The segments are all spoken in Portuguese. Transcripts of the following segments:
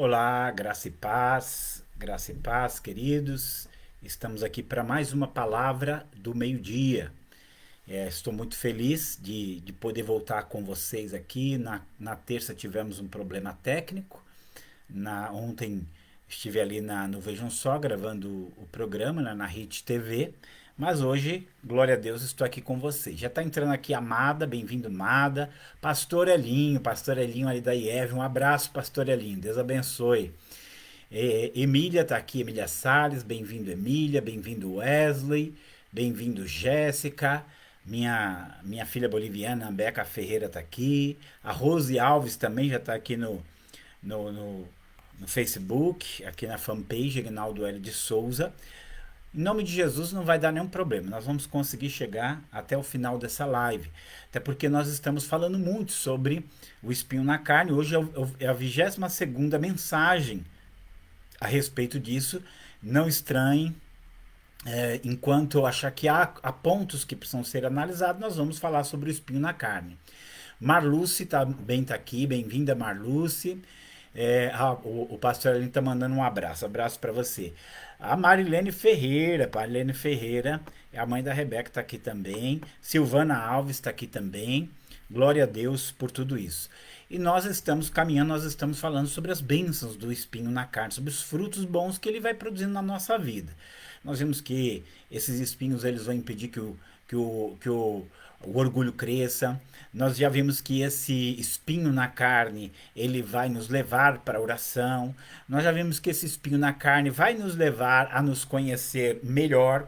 Olá, graça e paz, queridos. Estamos aqui para mais uma palavra do meio-dia. Estou muito feliz de poder voltar com vocês aqui. Na terça tivemos um problema técnico. Ontem estive ali no Vejam Só gravando o programa, né, na Hit TV. Mas hoje, glória a Deus, estou aqui com vocês. Já está entrando aqui a Amada, bem-vindo, Amada. Pastor Elinho ali da IEV. Um abraço, Pastor Elinho. Deus abençoe. Emília está aqui, Emília Salles, bem-vindo Emília, bem-vindo Wesley, bem-vindo Jéssica, minha filha boliviana, Beca Ferreira está aqui, a Rose Alves também já está aqui no, no, no Facebook, aqui na fanpage, Aguinaldo L. de Souza. Em nome de Jesus não vai dar nenhum problema, nós vamos conseguir chegar até o final dessa live, até porque nós estamos falando muito sobre o espinho na carne, hoje é a 22ª mensagem a respeito disso. Não estranhem, enquanto eu achar que há pontos que precisam ser analisados, nós vamos falar sobre o espinho na carne. Marluce também está aqui, bem-vinda Marluce. O pastor ali está mandando um abraço para você. A Marilene Ferreira, é a mãe da Rebeca, está aqui também. Silvana Alves está aqui também. Glória a Deus por tudo isso. E nós estamos caminhando, nós estamos falando sobre as bênçãos do espinho na carne, sobre os frutos bons que ele vai produzindo na nossa vida. Nós vimos que esses espinhos eles vão impedir que o orgulho cresça. Nós já vimos que esse espinho na carne ele vai nos levar para a oração. Nós já vimos que esse espinho na carne vai nos levar a nos conhecer melhor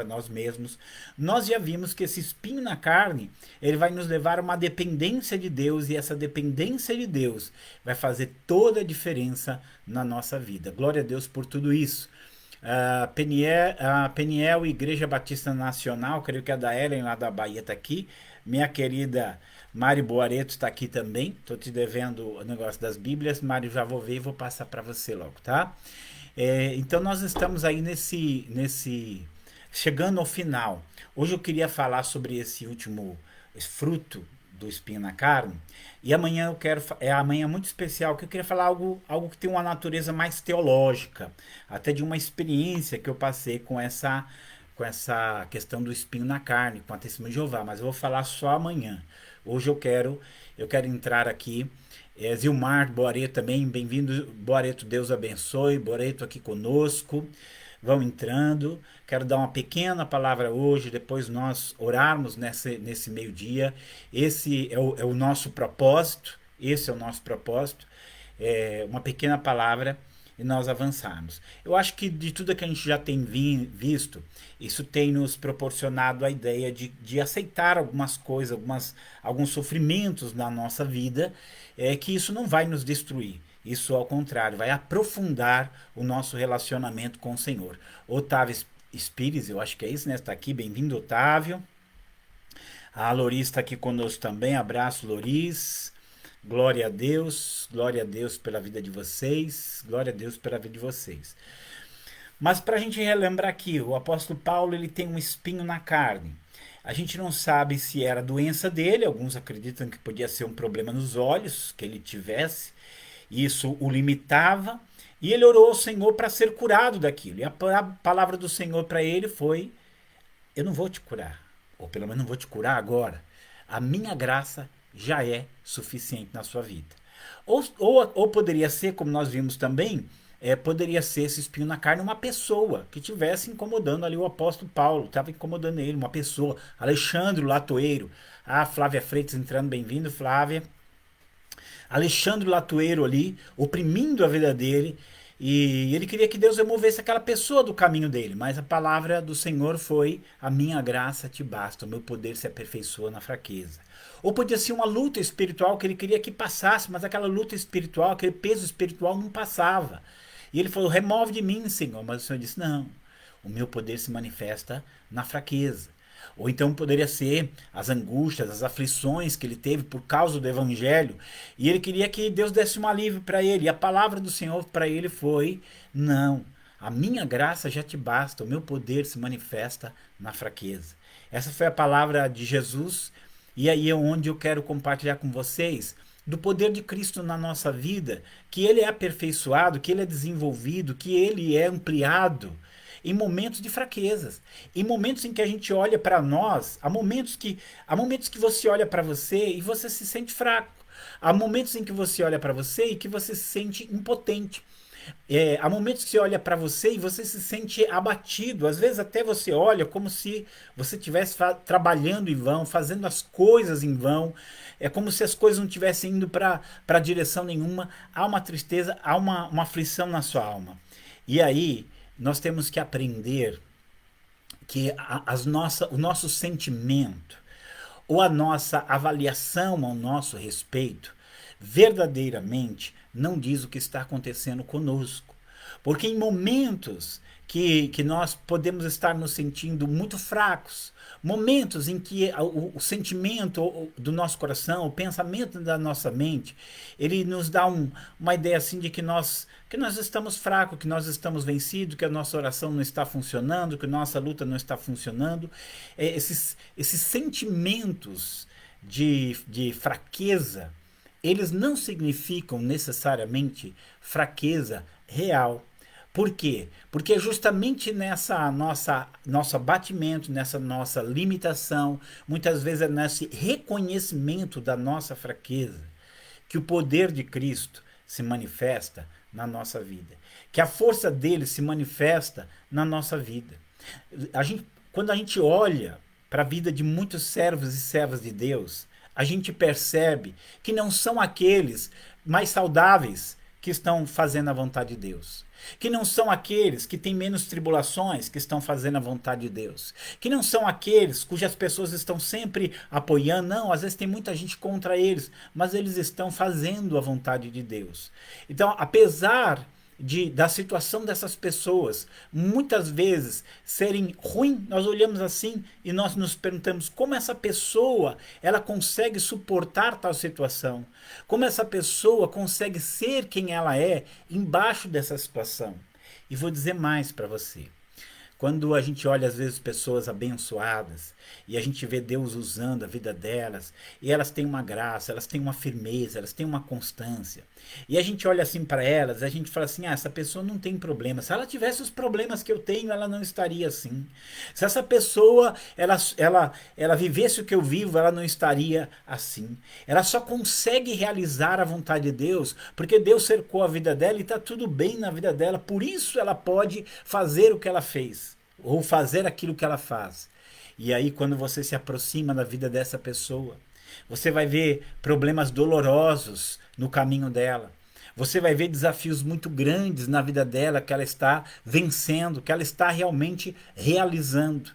a nós mesmos. Nós já vimos que esse espinho na carne ele vai nos levar a uma dependência de Deus, e essa dependência de Deus vai fazer toda a diferença na nossa vida. Glória a Deus por tudo isso. Peniel, Igreja Batista Nacional, creio que a da Ellen lá da Bahia está aqui. Minha querida Mari Boareto está aqui também. Estou te devendo o negócio das Bíblias. Mari, já vou ver e vou passar para você logo, tá? Então nós estamos aí chegando ao final. Hoje eu queria falar sobre esse último fruto do espinho na carne. E amanhã amanhã muito especial, que eu queria falar algo que tem uma natureza mais teológica, até de uma experiência que eu passei com essa questão do espinho na carne, com a testemunha de Jeová, mas eu vou falar só amanhã. Hoje eu quero entrar aqui. Zilmar Boareto também, bem-vindo, Boareto, Deus abençoe, Boareto aqui conosco. Vão entrando. Quero dar uma pequena palavra hoje, depois nós orarmos nesse meio-dia. Esse é o nosso propósito. Esse é o nosso propósito. Uma pequena palavra e nós avançarmos. Eu acho que de tudo que a gente já tem visto, isso tem nos proporcionado a ideia de aceitar algumas coisas, alguns sofrimentos na nossa vida, que isso não vai nos destruir. Isso, ao contrário, vai aprofundar o nosso relacionamento com o Senhor. Otávio Spires, eu acho que é isso, né? Está aqui, bem-vindo, Otávio. A Loris está aqui conosco também, abraço, Loris. Glória a Deus pela vida de vocês, glória a Deus pela vida de vocês. Mas para a gente relembrar aqui, o apóstolo Paulo ele tem um espinho na carne. A gente não sabe se era doença dele, alguns acreditam que podia ser um problema nos olhos que ele tivesse, isso o limitava, e ele orou ao Senhor para ser curado daquilo. E a palavra do Senhor para ele foi: eu não vou te curar, ou pelo menos não vou te curar agora. A minha graça já é suficiente na sua vida. Ou poderia ser, como nós vimos também, poderia ser esse espinho na carne uma pessoa que estivesse incomodando ali o apóstolo Paulo, estava incomodando ele, uma pessoa. Alexandre Latoeiro, Flávia Freitas entrando, bem-vindo, Flávia. Alexandre Latoeiro ali, oprimindo a vida dele, e ele queria que Deus removesse aquela pessoa do caminho dele, mas a palavra do Senhor foi: a minha graça te basta, o meu poder se aperfeiçoa na fraqueza. Ou podia ser uma luta espiritual que ele queria que passasse, mas aquela luta espiritual, aquele peso espiritual não passava. E ele falou: remove de mim, Senhor. Mas o Senhor disse: não, o meu poder se manifesta na fraqueza. Ou então poderia ser as angústias, as aflições que ele teve por causa do evangelho, e ele queria que Deus desse um alívio para ele, e a palavra do Senhor para ele foi: não, a minha graça já te basta, o meu poder se manifesta na fraqueza. Essa foi a palavra de Jesus, e aí é onde eu quero compartilhar com vocês do poder de Cristo na nossa vida, que ele é aperfeiçoado, que ele é desenvolvido, que ele é ampliado em momentos de fraquezas, em momentos em que a gente olha para nós, há momentos que você olha para você e você se sente fraco. Há momentos em que você olha para você e que você se sente impotente. Há momentos que você olha para você e você se sente abatido. Às vezes até você olha como se você estivesse trabalhando em vão, fazendo as coisas em vão. É como se as coisas não estivessem indo para direção nenhuma. Há uma tristeza, há uma aflição na sua alma. E aí nós temos que aprender que o nosso sentimento ou a nossa avaliação ao nosso respeito verdadeiramente não diz o que está acontecendo conosco. Porque em momentos que nós podemos estar nos sentindo muito fracos, momentos em que o sentimento do nosso coração, o pensamento da nossa mente, ele nos dá uma ideia assim de que nós estamos fracos, que nós estamos vencidos, que a nossa oração não está funcionando, que a nossa luta não está funcionando. Esses sentimentos de fraqueza, eles não significam necessariamente fraqueza real. Por quê? Porque é justamente nessa nosso abatimento, nessa nossa limitação, muitas vezes é nesse reconhecimento da nossa fraqueza, que o poder de Cristo se manifesta na nossa vida, que a força dele se manifesta na nossa vida. Quando a gente olha para a vida de muitos servos e servas de Deus, a gente percebe que não são aqueles mais saudáveis que estão fazendo a vontade de Deus. Que não são aqueles que têm menos tribulações que estão fazendo a vontade de Deus. Que não são aqueles cujas pessoas estão sempre apoiando. Não, às vezes tem muita gente contra eles, mas eles estão fazendo a vontade de Deus. Então, apesar da situação dessas pessoas muitas vezes serem ruins, nós olhamos assim e nós nos perguntamos como essa pessoa ela consegue suportar tal situação, como essa pessoa consegue ser quem ela é embaixo dessa situação. E vou dizer mais para você. Quando a gente olha às vezes pessoas abençoadas e a gente vê Deus usando a vida delas, e elas têm uma graça, elas têm uma firmeza, elas têm uma constância, e a gente olha assim para elas, a gente fala assim, essa pessoa não tem problema. Se ela tivesse os problemas que eu tenho, ela não estaria assim. Se essa pessoa ela vivesse o que eu vivo, ela não estaria assim. Ela só consegue realizar a vontade de Deus porque Deus cercou a vida dela e está tudo bem na vida dela. Por isso ela pode fazer o que ela fez ou fazer aquilo que ela faz. E aí quando você se aproxima da vida dessa pessoa, você vai ver problemas dolorosos no caminho dela. Você vai ver desafios muito grandes na vida dela que ela está vencendo, que ela está realmente realizando.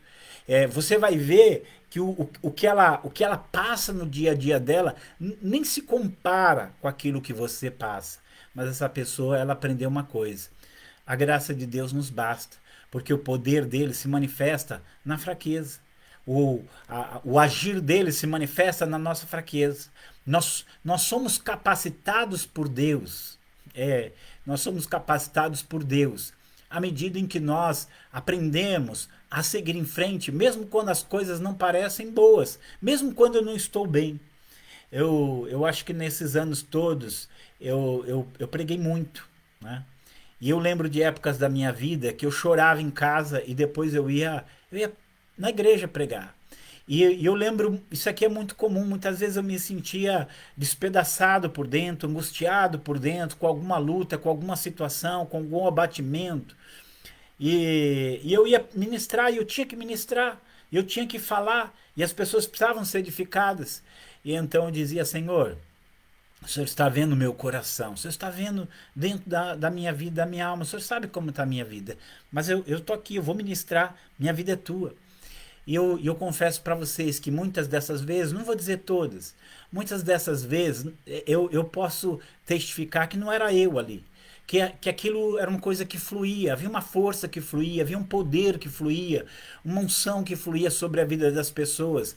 Você vai ver que o que ela passa no dia a dia dela nem se compara com aquilo que você passa. Mas essa pessoa, ela aprendeu uma coisa. A graça de Deus nos basta, porque o poder dele se manifesta na fraqueza. O agir dele se manifesta na nossa fraqueza. Nós somos capacitados por Deus. Nós somos capacitados por Deus à medida em que nós aprendemos a seguir em frente, mesmo quando as coisas não parecem boas, mesmo quando eu não estou bem. Eu acho que nesses anos todos eu preguei muito, né? E eu lembro de épocas da minha vida que eu chorava em casa e depois eu ia na igreja pregar. E eu lembro, isso aqui é muito comum, muitas vezes eu me sentia despedaçado por dentro, angustiado por dentro, com alguma luta, com alguma situação, com algum abatimento. E eu ia ministrar, e eu tinha que ministrar, eu tinha que falar, e as pessoas precisavam ser edificadas. E então eu dizia, Senhor, o Senhor está vendo o meu coração, o Senhor está vendo dentro da minha vida, da minha alma, o Senhor sabe como está a minha vida. Mas eu estou aqui, eu vou ministrar, minha vida é tua. E eu confesso para vocês que muitas dessas vezes, não vou dizer todas, muitas dessas vezes eu posso testificar que não era eu ali. Que aquilo era uma coisa que fluía, havia uma força que fluía, havia um poder que fluía, uma unção que fluía sobre a vida das pessoas.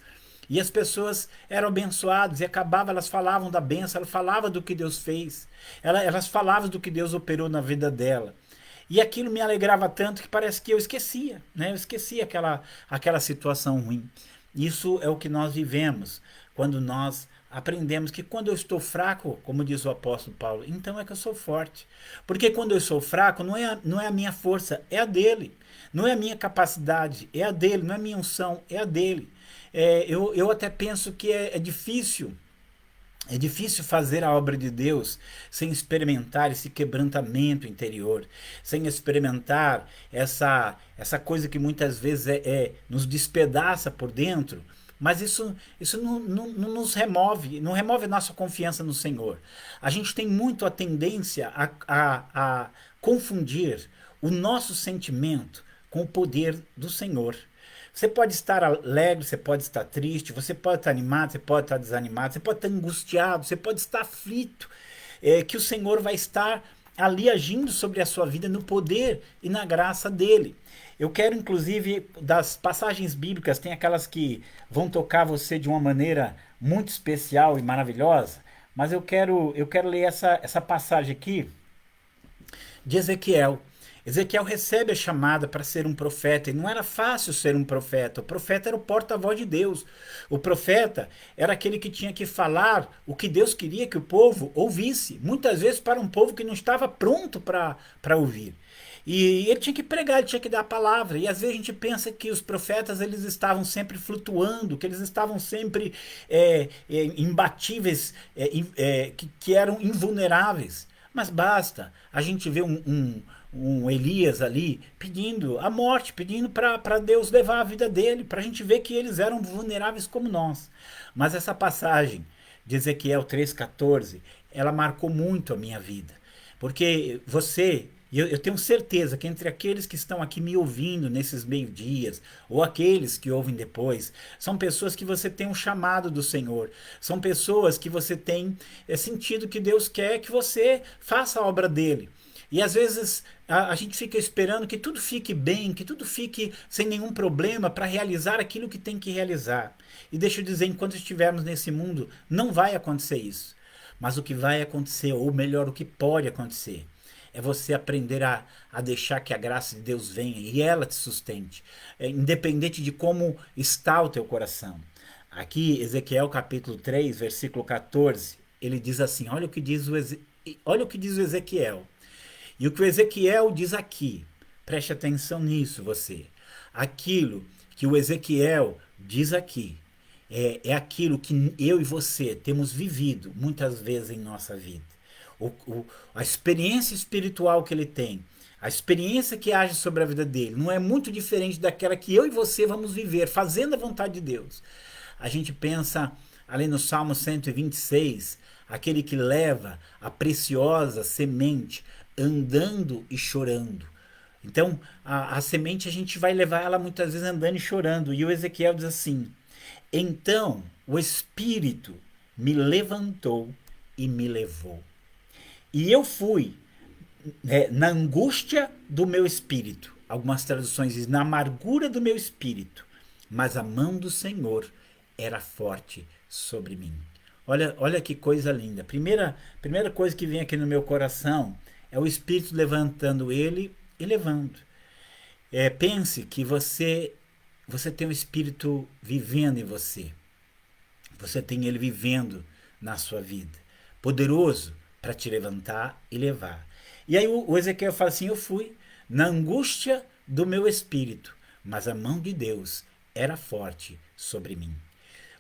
E as pessoas eram abençoadas e elas falavam da bênção, elas falavam do que Deus fez, elas falavam do que Deus operou na vida dela. E aquilo me alegrava tanto que parece que eu esquecia, né? Eu esquecia aquela situação ruim. Isso é o que nós vivemos quando nós aprendemos que quando eu estou fraco, como diz o apóstolo Paulo, então é que eu sou forte. Porque quando eu sou fraco, não é a minha força, é a dele. Não é a minha capacidade, é a dele. Não é a minha unção, é a dele. Eu até penso que é difícil fazer a obra de Deus sem experimentar esse quebrantamento interior, sem experimentar essa coisa que muitas vezes nos despedaça por dentro, mas isso não nos remove, não remove a nossa confiança no Senhor. A gente tem muito a tendência a confundir o nosso sentimento com o poder do Senhor. Você pode estar alegre, você pode estar triste, você pode estar animado, você pode estar desanimado, você pode estar angustiado, você pode estar aflito, que o Senhor vai estar ali agindo sobre a sua vida no poder e na graça dele. Eu quero, inclusive, das passagens bíblicas, tem aquelas que vão tocar você de uma maneira muito especial e maravilhosa, mas eu quero ler essa passagem aqui de Ezequiel. Ezequiel recebe a chamada para ser um profeta, e não era fácil ser um profeta. O profeta era o porta-voz de Deus. O profeta era aquele que tinha que falar o que Deus queria que o povo ouvisse, muitas vezes para um povo que não estava pronto para ouvir. E ele tinha que pregar, ele tinha que dar a palavra. E às vezes a gente pensa que os profetas eles estavam sempre flutuando, que eles estavam sempre imbatíveis, que eram invulneráveis. Mas basta a gente ver um Elias ali pedindo a morte, pedindo para Deus levar a vida dele, para a gente ver que eles eram vulneráveis como nós. Mas essa passagem de Ezequiel 3,14, ela marcou muito a minha vida. Porque eu tenho certeza que entre aqueles que estão aqui me ouvindo nesses meio-dias, ou aqueles que ouvem depois, são pessoas que você tem um chamado do Senhor, são pessoas que você tem sentido que Deus quer que você faça a obra dele. E às vezes a gente fica esperando que tudo fique bem, que tudo fique sem nenhum problema para realizar aquilo que tem que realizar. E deixa eu dizer, enquanto estivermos nesse mundo, não vai acontecer isso. Mas o que vai acontecer, ou melhor, o que pode acontecer, é você aprender a deixar que a graça de Deus venha e ela te sustente, independente de como está o teu coração. Aqui, Ezequiel capítulo 3, versículo 14, ele diz assim, olha o que diz o Ezequiel. E o que o Ezequiel diz aqui, preste atenção nisso você. Aquilo que o Ezequiel diz aqui é aquilo que eu e você temos vivido muitas vezes em nossa vida. A experiência espiritual que ele tem, a experiência que age sobre a vida dele, não é muito diferente daquela que eu e você vamos viver, fazendo a vontade de Deus. A gente pensa ali no Salmo 126, aquele que leva a preciosa semente andando e chorando. Então, a semente a gente vai levar ela muitas vezes andando e chorando. E o Ezequiel diz assim, então o Espírito me levantou e me levou. E eu fui na angústia do meu espírito. Algumas traduções dizem, na amargura do meu espírito. Mas a mão do Senhor era forte sobre mim. Olha que coisa linda. Primeira coisa que vem aqui no meu coração é o Espírito levantando ele e levando. Pense que você tem o Espírito vivendo em você. Você tem ele vivendo na sua vida. Poderoso para te levantar e levar. E aí o Ezequiel fala assim, eu fui na angústia do meu espírito, mas a mão de Deus era forte sobre mim.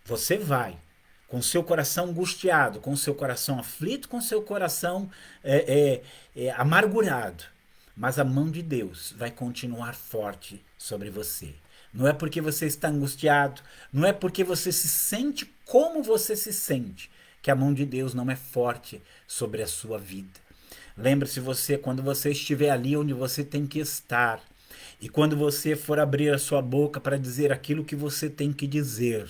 Você vai com seu coração angustiado, com seu coração aflito, com seu coração amargurado, mas a mão de Deus vai continuar forte sobre você. Não é porque você está angustiado, não é porque você se sente como você se sente, que a mão de Deus não é forte sobre a sua vida. Lembre-se você, quando você estiver ali onde você tem que estar, e quando você for abrir a sua boca para dizer aquilo que você tem que dizer,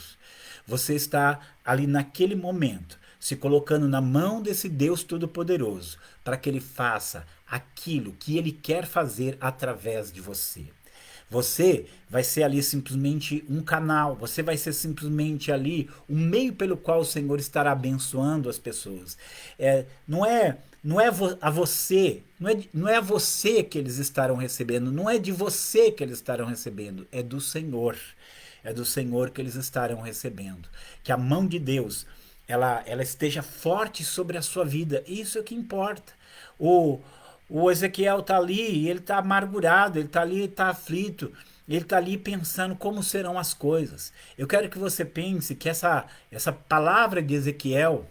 você está ali naquele momento, se colocando na mão desse Deus Todo-Poderoso, para que Ele faça aquilo que Ele quer fazer através de você. Você vai ser ali simplesmente um canal, você vai ser simplesmente ali um meio pelo qual o Senhor estará abençoando as pessoas. Não é a você, não é a você que eles estarão recebendo, não é de você que eles estarão recebendo, é do Senhor. É do Senhor que eles estarão recebendo. Que a mão de Deus ela esteja forte sobre a sua vida. Isso é o que importa. O, o Ezequiel está ali, e ele está amargurado, ele está ali, está aflito, ele está ali pensando como serão as coisas. Eu quero que você pense que essa palavra de Ezequiel,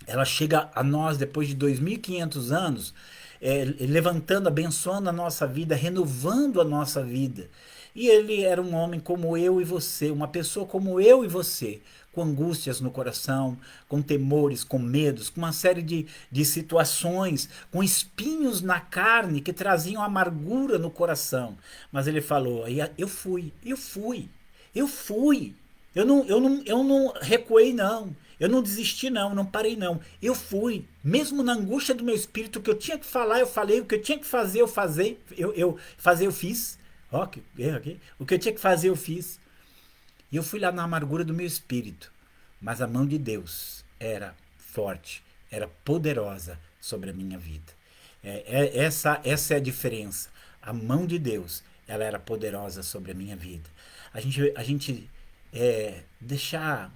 ela chega a nós depois de 2.500 anos, levantando, abençoando a nossa vida, renovando a nossa vida. E ele era um homem como eu e você, uma pessoa como eu e você, com angústias no coração, com temores, com medos, com uma série de situações, com espinhos na carne que traziam amargura no coração. Mas ele falou: eu fui, eu fui, eu fui. Eu não recuei, não. Eu não desisti, não. Não parei, não. Eu fui. Mesmo na angústia do meu espírito, o que eu tinha que falar, eu falei. O que eu tinha que fazer, eu fazer. Eu fiz. Ó, que erro aqui. O que eu tinha que fazer, eu fiz. E eu fui lá na amargura do meu espírito. Mas a mão de Deus era forte, era poderosa sobre a minha vida. Essa é a diferença. A mão de Deus, ela era poderosa sobre a minha vida. A gente deixar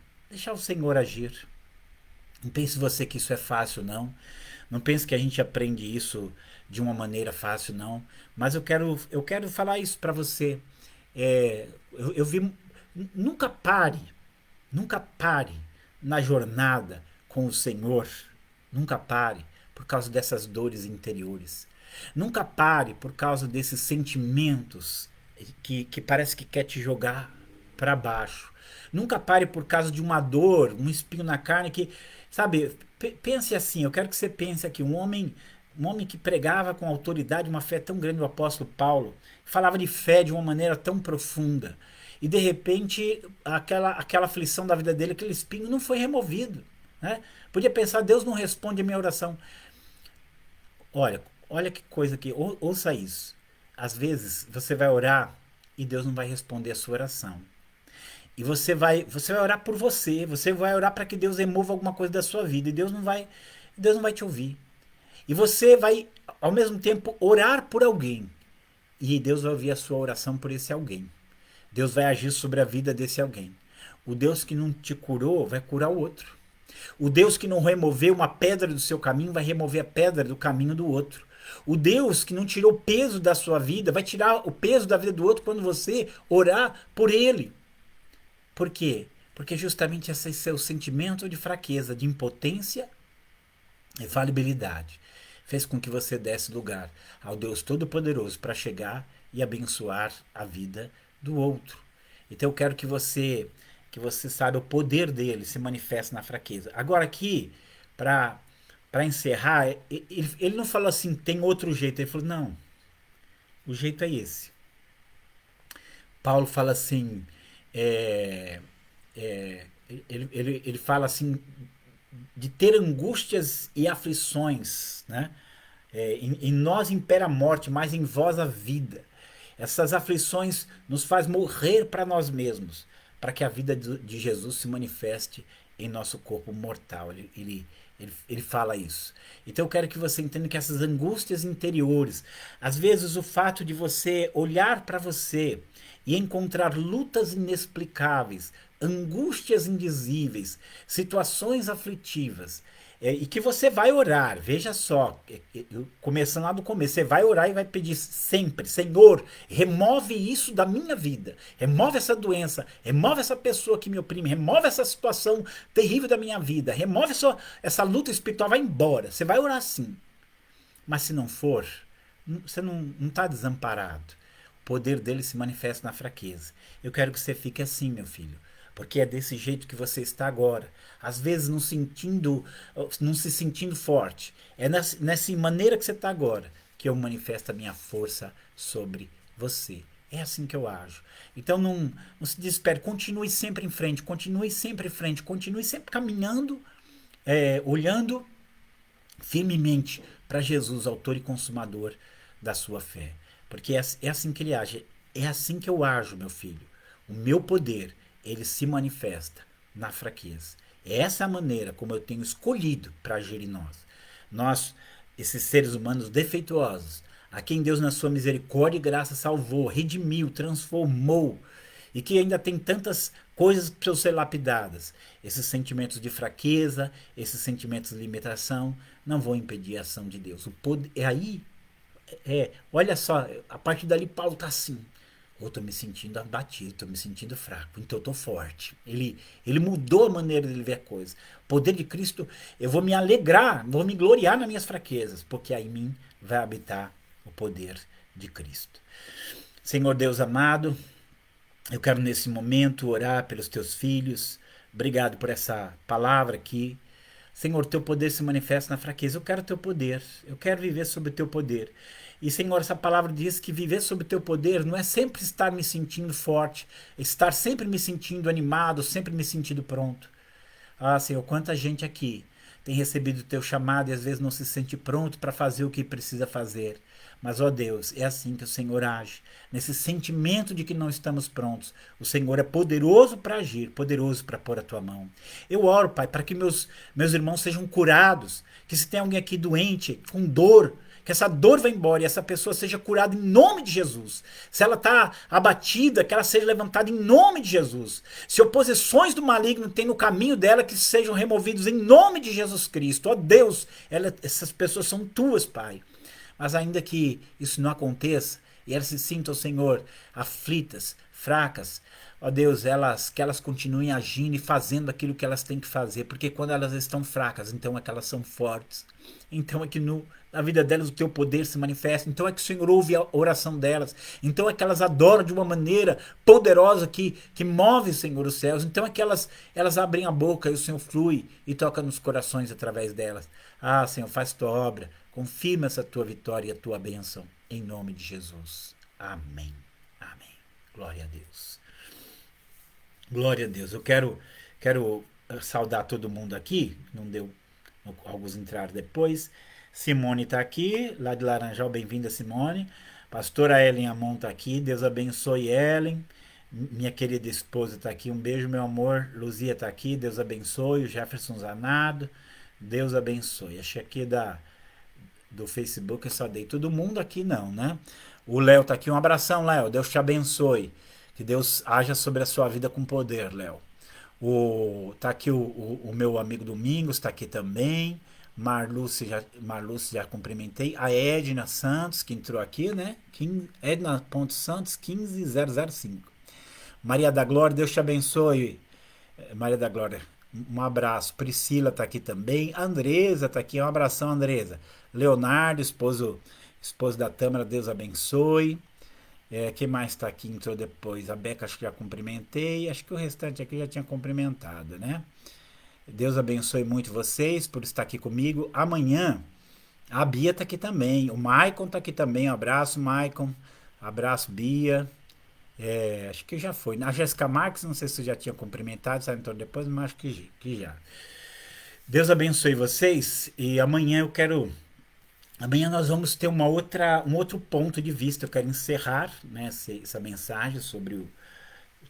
o Senhor agir. Não pense você que isso é fácil, não. Não pense que a gente aprende isso de uma maneira fácil, não. Mas eu quero falar isso para você. Eu vi. Nunca pare, nunca pare na jornada com o Senhor. Nunca pare por causa dessas dores interiores. Nunca pare por causa desses sentimentos que parece que quer te jogar para baixo. Nunca pare por causa de uma dor, um espinho na carne que, sabe, pense assim, eu quero que você pense aqui, um homem que pregava com autoridade, uma fé tão grande, o apóstolo Paulo, falava de fé de uma maneira tão profunda, e de repente aquela aflição da vida dele, aquele espinho não foi removido, né? Podia pensar, Deus não responde a minha oração. Olha que coisa aqui, ouça isso. Às vezes você vai orar e Deus não vai responder a sua oração. E você vai orar por você vai orar para que Deus remova alguma coisa da sua vida, e Deus não vai te ouvir. E você vai, ao mesmo tempo, orar por alguém, e Deus vai ouvir a sua oração por esse alguém. Deus vai agir sobre a vida desse alguém. O Deus que não te curou vai curar o outro. O Deus que não removeu uma pedra do seu caminho vai remover a pedra do caminho do outro. O Deus que não tirou o peso da sua vida vai tirar o peso da vida do outro quando você orar por ele. Por quê? Porque justamente esse seu sentimento de fraqueza, de impotência e falibilidade fez com que você desse lugar ao Deus Todo-Poderoso para chegar e abençoar a vida do outro. Então eu quero que você saiba o poder dele se manifesta na fraqueza. Agora aqui, para encerrar, ele não falou assim, tem outro jeito. Ele falou, não, o jeito é esse. Paulo fala assim, é, ele fala assim, de ter angústias e aflições, né? Em nós impera a morte, mas em vós a vida. Essas aflições nos faz morrer para nós mesmos, para que a vida de Jesus se manifeste em nosso corpo mortal. Ele fala isso. Então eu quero que você entenda que essas angústias interiores, às vezes o fato de você olhar para você e encontrar lutas inexplicáveis, angústias indizíveis, situações aflitivas, e que você vai orar, veja só, começando lá do começo, você vai orar e vai pedir sempre, Senhor, remove isso da minha vida, remove essa doença, remove essa pessoa que me oprime, remove essa situação terrível da minha vida, remove essa luta espiritual, vai embora, você vai orar sim. Mas se não for, você não está desamparado. O poder dele se manifesta na fraqueza. Eu quero que você fique assim, meu filho, porque é desse jeito que você está agora. Às vezes não se sentindo forte. É nessa maneira que você está agora que eu manifesto a minha força sobre você. É assim que eu ajo. Então não se desespere, continue sempre em frente, continue sempre caminhando, olhando firmemente para Jesus, autor e consumador da sua fé. Porque é assim que ele age. É assim que eu ajo, meu filho. O meu poder, ele se manifesta na fraqueza. Essa é a maneira como eu tenho escolhido para agir em nós. Nós, esses seres humanos defeituosos, a quem Deus na sua misericórdia e graça salvou, redimiu, transformou, e que ainda tem tantas coisas precisam ser lapidadas. Esses sentimentos de fraqueza, esses sentimentos de limitação, não vão impedir a ação de Deus. O poder, olha só, a partir dali Paulo está assim. Eu estou me sentindo abatido, estou me sentindo fraco, então eu estou forte. Ele mudou a maneira de ele ver a coisa. O poder de Cristo, eu vou me alegrar, vou me gloriar nas minhas fraquezas, porque aí em mim vai habitar o poder de Cristo. Senhor Deus amado, eu quero nesse momento orar pelos teus filhos. Obrigado por essa palavra aqui. Senhor, teu poder se manifesta na fraqueza. Eu quero teu poder. Eu quero viver sob o teu poder. E, Senhor, essa palavra diz que viver sob o teu poder não é sempre estar me sentindo forte, estar sempre me sentindo animado, sempre me sentindo pronto. Ah, Senhor, quanta gente aqui tem recebido o teu chamado e às vezes não se sente pronto para fazer o que precisa fazer. Mas, ó Deus, é assim que o Senhor age. Nesse sentimento de que não estamos prontos, o Senhor é poderoso para agir, poderoso para pôr a tua mão. Eu oro, Pai, para que meus irmãos sejam curados, que se tem alguém aqui doente, com dor, que essa dor vá embora e essa pessoa seja curada em nome de Jesus. Se ela está abatida, que ela seja levantada em nome de Jesus. Se oposições do maligno tem no caminho dela, que sejam removidos em nome de Jesus Cristo. Ó Deus, essas pessoas são tuas, Pai. Mas ainda que isso não aconteça, e elas se sintam, Senhor, aflitas, fracas, ó Deus, que elas continuem agindo e fazendo aquilo que elas têm que fazer, porque quando elas estão fracas, então é que elas são fortes. Então é que na vida delas o teu poder se manifesta, então é que o Senhor ouve a oração delas, então é que elas adoram de uma maneira poderosa que move, Senhor, os céus, então é que elas abrem a boca e o Senhor flui e toca nos corações através delas. Ah, Senhor, faz tua obra, confirma essa tua vitória e a tua bênção, em nome de Jesus. Amém. Amém. Glória a Deus. Glória a Deus. Eu quero saudar todo mundo aqui, não deu, alguns entraram depois. Simone está aqui, lá de Laranjal, bem-vinda, Simone. Pastora Ellen Amon está aqui, Deus abençoe Ellen. Minha querida esposa está aqui, um beijo, meu amor. Luzia está aqui, Deus abençoe. O Jefferson Zanado, Deus abençoe. Achei aqui do Facebook, eu só dei todo mundo aqui, não, né? O Léo está aqui, um abração, Léo, Deus te abençoe. Que Deus haja sobre a sua vida com poder, Léo. Tá aqui o meu amigo Domingos, está aqui também. Marluce já cumprimentei. A Edna Santos, que entrou aqui, né? Edna.santos 15005. Maria da Glória, Deus te abençoe. Maria da Glória, um abraço. Priscila está aqui também. Andresa está aqui, um abração, Andresa. Leonardo, esposo da Tâmara, Deus abençoe. Quem mais está aqui, entrou depois? A Beca, acho que já cumprimentei. Acho que o restante aqui já tinha cumprimentado, né? Deus abençoe muito vocês por estar aqui comigo. Amanhã, a Bia está aqui também. O Maicon está aqui também. Um abraço, Maicon. Abraço, Bia. Acho que já foi. A Jéssica Marques, não sei se já tinha cumprimentado, sabe, então depois, mas acho que já. Deus abençoe vocês. E amanhã Amanhã nós vamos ter um outro ponto de vista. Eu quero encerrar, né, essa mensagem sobre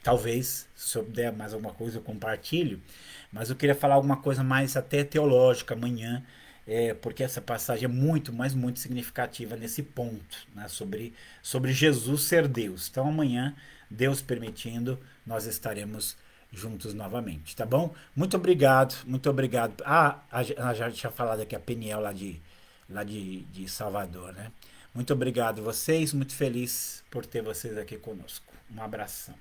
talvez, se eu der mais alguma coisa, eu compartilho. Mas eu queria falar alguma coisa mais até teológica amanhã, porque essa passagem é muito, mas muito significativa nesse ponto, né, sobre Jesus ser Deus. Então amanhã, Deus permitindo, nós estaremos juntos novamente, tá bom? Muito obrigado, muito obrigado. Já tinha falado aqui a Peniel lá de Salvador, né? Muito obrigado vocês, muito feliz por ter vocês aqui conosco. Um abração.